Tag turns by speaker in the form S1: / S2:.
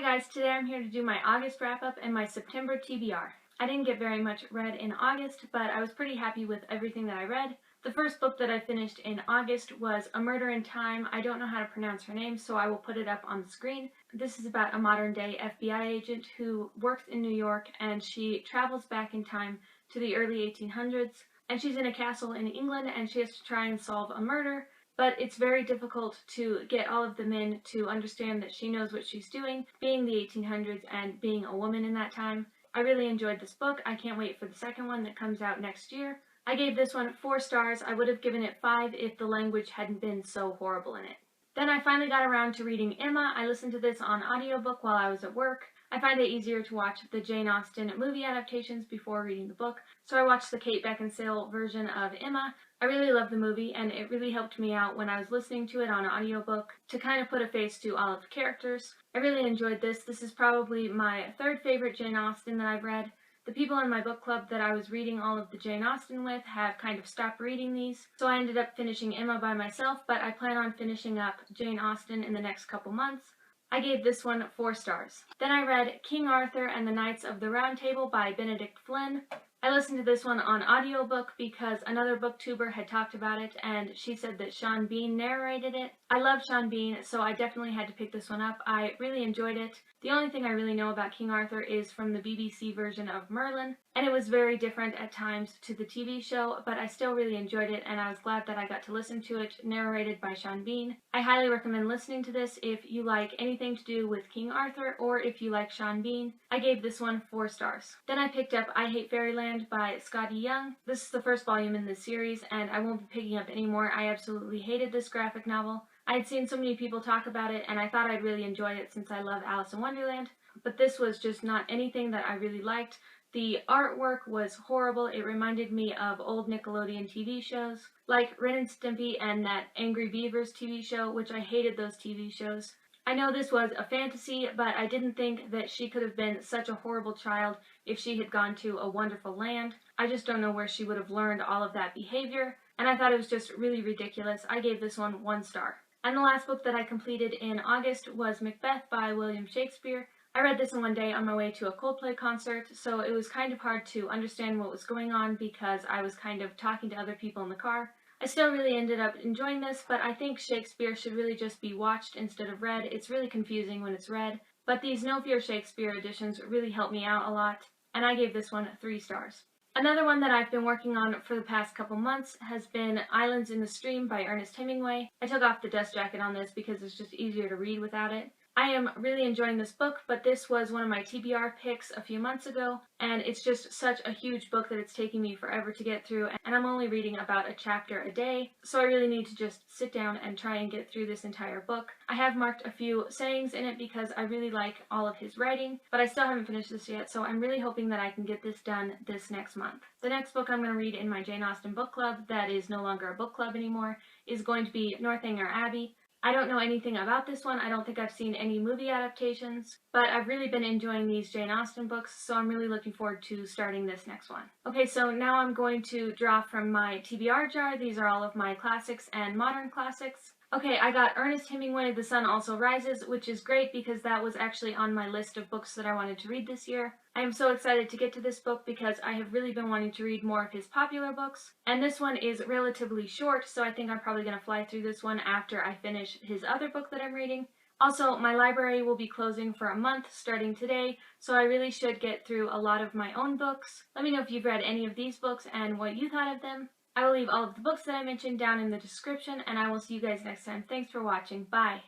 S1: Hi guys, today I'm here to do my August wrap-up and my September TBR. I didn't get very much read in August, but I was pretty happy with everything that I read. The first book that I finished in August was A Murder in Time. I don't know how to pronounce her name, so I will put it up on the screen. This is about a modern-day FBI agent who works in New York, and she travels back in time to the early 1800s, and she's in a castle in England, and she has to try and solve a murder. But it's very difficult to get all of the men to understand that she knows what she's doing, being the 1800s and being a woman in that time. I really enjoyed this book. I can't wait for the second one that comes out next year. I gave this one 4 stars. I would have given it 5 if the language hadn't been so horrible in it. Then I finally got around to reading Emma. I listened to this on audiobook while I was at work. I find it easier to watch the Jane Austen movie adaptations before reading the book, so I watched the Kate Beckinsale version of Emma. I really loved the movie, and it really helped me out when I was listening to it on audiobook to kind of put a face to all of the characters. I really enjoyed this. This is probably my 3rd favorite Jane Austen that I've read. The people in my book club that I was reading all of the Jane Austen with have kind of stopped reading these, so I ended up finishing Emma by myself, but I plan on finishing up Jane Austen in the next couple months. I gave this one 4 stars. Then I read King Arthur and the Knights of the Round Table by Benedict Flynn. I listened to this one on audiobook because another booktuber had talked about it, and she said that Sean Bean narrated it. I love Sean Bean, so I definitely had to pick this one up. I really enjoyed it. The only thing I really know about King Arthur is from the BBC version of Merlin, and it was very different at times to the TV show, but I still really enjoyed it, and I was glad that I got to listen to it narrated by Sean Bean. I highly recommend listening to this if you like anything to do with King Arthur or if you like Sean Bean. I gave this one 4 stars. Then I picked up I Hate Fairyland by Skottie. This is the first volume in this series, and I won't be picking up any more. I absolutely hated this graphic novel. I had seen so many people talk about it, and I thought I'd really enjoy it since I love Alice in Wonderland, but this was just not anything that I really liked. The artwork was horrible. It reminded me of old Nickelodeon TV shows, like Ren and Stimpy and that Angry Beavers TV show, which I hated those TV shows. I know this was a fantasy, but I didn't think that she could have been such a horrible child if she had gone to a wonderful land. I just don't know where she would have learned all of that behavior, and I thought it was just really ridiculous. I gave this one 1 star. And the last book that I completed in August was Macbeth by William Shakespeare. I read this in one day on my way to a Coldplay concert, so it was kind of hard to understand what was going on because I was kind of talking to other people in the car. I still really ended up enjoying this, but I think Shakespeare should really just be watched instead of read. It's really confusing when it's read, but these No Fear Shakespeare editions really helped me out a lot, and I gave this one 3 stars. Another one that I've been working on for the past couple months has been Islands in the Stream by Ernest Hemingway. I took off the dust jacket on this because it's just easier to read without it. I am really enjoying this book, but this was one of my TBR picks a few months ago, and it's just such a huge book that it's taking me forever to get through, and I'm only reading about a chapter a day, so I really need to just sit down and try and get through this entire book. I have marked a few sayings in it because I really like all of his writing, but I still haven't finished this yet, so I'm really hoping that I can get this done this next month. The next book I'm going to read in my Jane Austen book club, that is no longer a book club anymore, is going to be Northanger Abbey. I don't know anything about this one. I don't think I've seen any movie adaptations, but I've really been enjoying these Jane Austen books, so I'm really looking forward to starting this next one. Okay, so now I'm going to draw from my TBR jar. These are all of my classics and modern classics. Okay, I got Ernest Hemingway, The Sun Also Rises, which is great because that was actually on my list of books that I wanted to read this year. I am so excited to get to this book because I have really been wanting to read more of his popular books, and this one is relatively short, so I think I'm probably going to fly through this one after I finish his other book that I'm reading. Also, my library will be closing for a month starting today, so I really should get through a lot of my own books. Let me know if you've read any of these books and what you thought of them. I will leave all of the books that I mentioned down in the description, and I will see you guys next time. Thanks for watching. Bye!